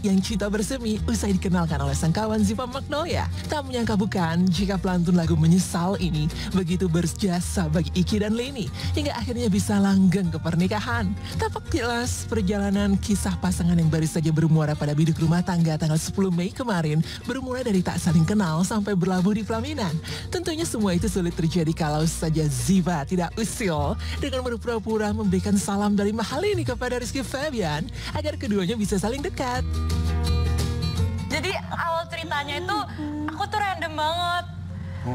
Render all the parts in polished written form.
yang cinta bersemi usai dikenalkan oleh sang kawan Ziva Magnolia. Tak menyangka bukan jika pelantun lagu Menyesal ini begitu berjasa bagi Iki dan Leni hingga akhirnya bisa langgeng ke pernikahan. Tampak jelas perjalanan kisah pasangan yang baru saja bermuara pada biduk rumah tangga tanggal 10 Mei kemarin bermula dari tak saling kenal sampai berlabuh di pelaminan. Tentunya semua itu sulit terjadi kalau saja Ziva tidak usil dengan berpura-pura memberikan salam dari Mahalini kepada Rizky Febian agar keduanya bisa saling dekat. Jadi awal ceritanya itu aku tuh random banget.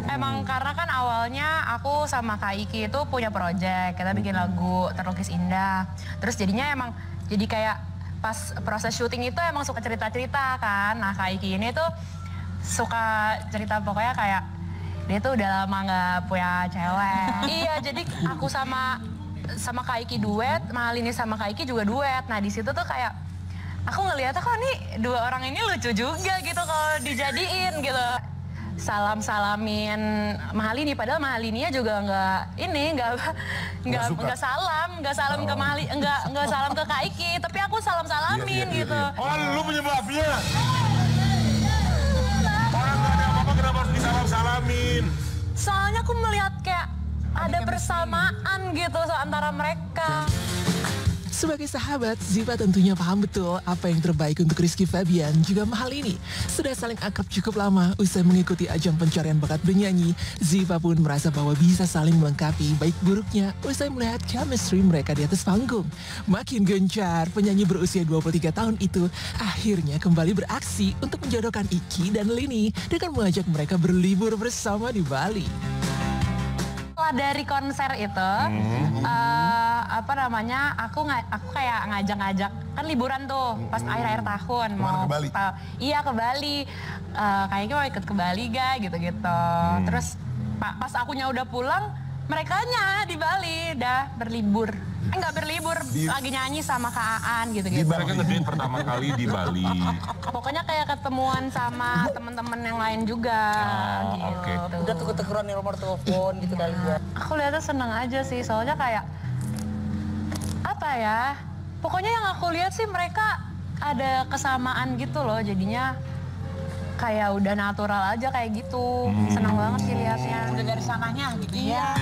Emang karena kan awalnya aku sama Kak Iki itu punya project, kita bikin lagu Terlukis Indah. Terus jadinya emang jadi kayak pas proses syuting itu emang suka cerita-cerita kan. Nah Kak Iki ini tuh suka cerita pokoknya kayak dia tuh udah lama gak punya cewek. Iya, jadi aku sama Kak Iki duet, Mahalini sama Kak Iki juga duet. Nah di situ tuh kayak aku ngeliatnya kok nih dua orang ini lucu juga gitu kalau dijadiin gitu. Salam-salamin Mahalini, padahal Mahalininya juga nggak salam ke Mahalini, nggak salam ke Kak Iki, tapi aku salam-salamin gitu. Oh, lu punya mafia? Orang nggak ada apa-apa kenapa harus disalam-salamin? Soalnya aku melihat kayak ada persamaan gitu antara mereka. Sebagai sahabat, Ziva tentunya paham betul apa yang terbaik untuk Rizky Febian juga Mahalini. Sudah saling akrab cukup lama, usai mengikuti ajang pencarian bakat bernyanyi, Ziva pun merasa bahwa bisa saling melengkapi baik buruknya usai melihat chemistry mereka di atas panggung. Makin gencar, penyanyi berusia 23 tahun itu akhirnya kembali beraksi untuk menjodohkan Iki dan Leni dengan mengajak mereka berlibur bersama di Bali. Dari konser itu, aku kayak ngajak-ngajak, kan liburan tuh pas akhir-akhir tahun. Mau ke Bali? Iya ke Bali, kayaknya mau ikut ke Bali gitu. Terus pas akunya udah pulang, merekanya di Bali udah berlibur. Enggak berlibur, lagi nyanyi sama Kak Aan gitu-gitu. Mereka ngedate pertama kali di Bali. Pokoknya kayak ketemuan sama teman-teman yang lain juga. Gitu. Oke. Udah tuker-tukeran nomor telepon gitu kali ya. Aku lihatnya seneng aja sih, soalnya kayak apa ya? Pokoknya yang aku lihat sih mereka ada kesamaan gitu loh, jadinya kayak udah natural aja kayak gitu. Seneng banget sih lihatnya. Udah dari sananya gitu ya.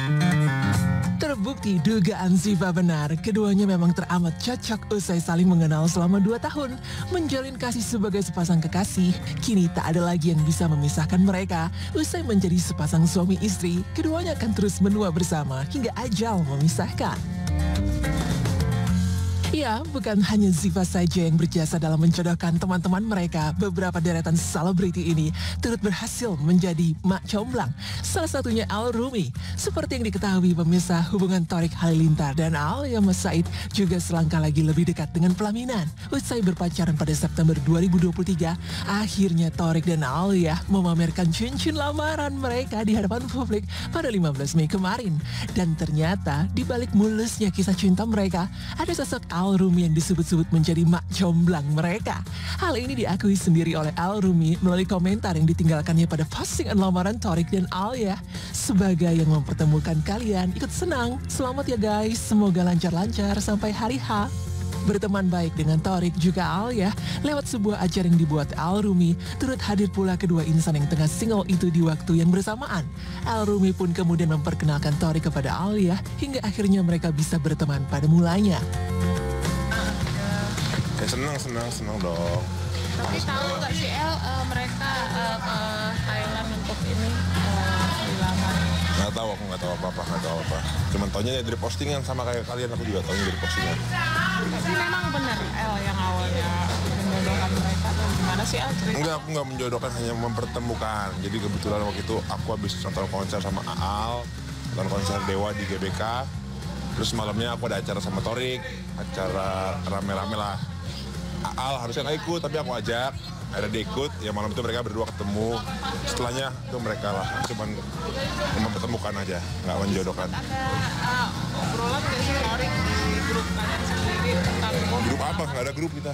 Terbukti dugaan Ziva benar, keduanya memang teramat cocok usai saling mengenal selama 2 tahun. Menjalin kasih sebagai sepasang kekasih, kini tak ada lagi yang bisa memisahkan mereka. Usai menjadi sepasang suami istri, keduanya akan terus menua bersama hingga ajal memisahkan. Ya, bukan hanya Ziva saja yang berjasa dalam menjodohkan teman-teman mereka. Beberapa deretan selebriti ini turut berhasil menjadi mak comblang. Salah satunya Al Rumi. Seperti yang diketahui pemirsa, hubungan Thorik Halilintar dan Alia Mas Said juga selangkah lagi lebih dekat dengan pelaminan. Usai berpacaran pada September 2023, akhirnya Thorik dan Alia memamerkan cincin lamaran mereka di hadapan publik pada 15 Mei kemarin. Dan ternyata di balik mulusnya kisah cinta mereka, ada sosok Al Rumi yang disebut-sebut menjadi mak comblang mereka. Hal ini diakui sendiri oleh Al Rumi melalui komentar yang ditinggalkannya pada postingan lamaran Thorik dan Alia. Sebagai yang mempertemukan kalian, ikut senang. Selamat ya guys, semoga lancar-lancar sampai hari H. Berteman baik dengan Thorik juga Alia lewat sebuah acara yang dibuat Al Rumi, turut hadir pula kedua insan yang tengah single itu di waktu yang bersamaan. Al Rumi pun kemudian memperkenalkan Thorik kepada Alia hingga akhirnya mereka bisa berteman pada mulanya. Ya senang dong. Tapi tahu nggak sih El, mereka ke Thailand untuk ini dilamar? Nggak tahu, aku nggak tahu apa-apa. Cuman taunya dari postingan sama kayak kalian, aku juga taunya dari postingan. Tapi memang benar El yang awalnya menjodohkan mereka atau gimana sih El cerita? Enggak, aku nggak menjodohkan, hanya mempertemukan. Jadi kebetulan waktu itu aku habis nonton konser sama Aal, nonton konser Dewa di GBK. Terus malamnya aku ada acara sama Thorik, acara rame-rame lah. Aal harusnya nggak ikut, tapi aku ajak. Ada dia ikut, ya malam itu mereka berdua ketemu. Setelahnya itu mereka lah, cuman mempertemukan aja, nggak menjodohkan. Ada obrolan nggak sih Thorik di grup kalian sendiri tentang Grup apa? Nggak ada grup kita.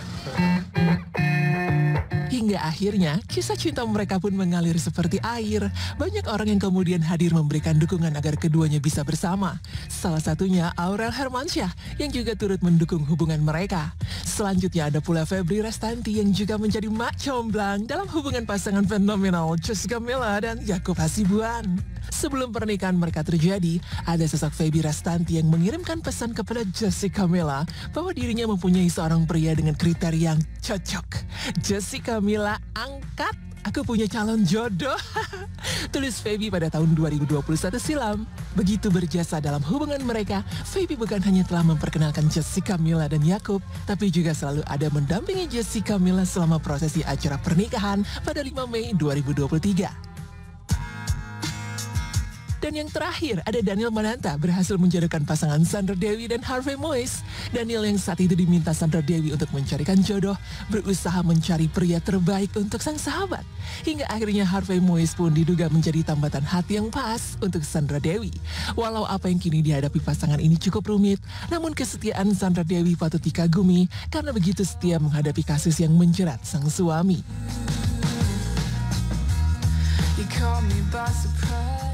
Hingga Hingga akhirnya, kisah cinta mereka pun mengalir seperti air. Banyak orang yang kemudian hadir memberikan dukungan agar keduanya bisa bersama. Salah satunya Aurel Hermansyah yang juga turut mendukung hubungan mereka. Selanjutnya ada pula Febri Restanti yang juga menjadi mak comblang dalam hubungan pasangan fenomenal Jessica Mila dan Yaakob Hasibuan. Sebelum pernikahan mereka terjadi, ada sosok Feby Restanti yang mengirimkan pesan kepada Jessica Mila bahwa dirinya mempunyai seorang pria dengan kriteria yang cocok. Jessica Mila, angkat, aku punya calon jodoh. Tulis Feby pada tahun 2021 silam. Begitu berjasa dalam hubungan mereka, Feby bukan hanya telah memperkenalkan Jessica Mila dan Yaakob, tapi juga selalu ada mendampingi Jessica Mila selama prosesi acara pernikahan pada 5 Mei 2023. Dan yang terakhir, ada Daniel Mananta berhasil menjodohkan pasangan Sandra Dewi dan Harvey Moise. Daniel yang saat itu diminta Sandra Dewi untuk mencarikan jodoh, berusaha mencari pria terbaik untuk sang sahabat. Hingga akhirnya Harvey Moise pun diduga menjadi tambatan hati yang pas untuk Sandra Dewi. Walau apa yang kini dihadapi pasangan ini cukup rumit, namun kesetiaan Sandra Dewi patut dikagumi karena begitu setia menghadapi kasus yang menjerat sang suami. You caught me by surprise.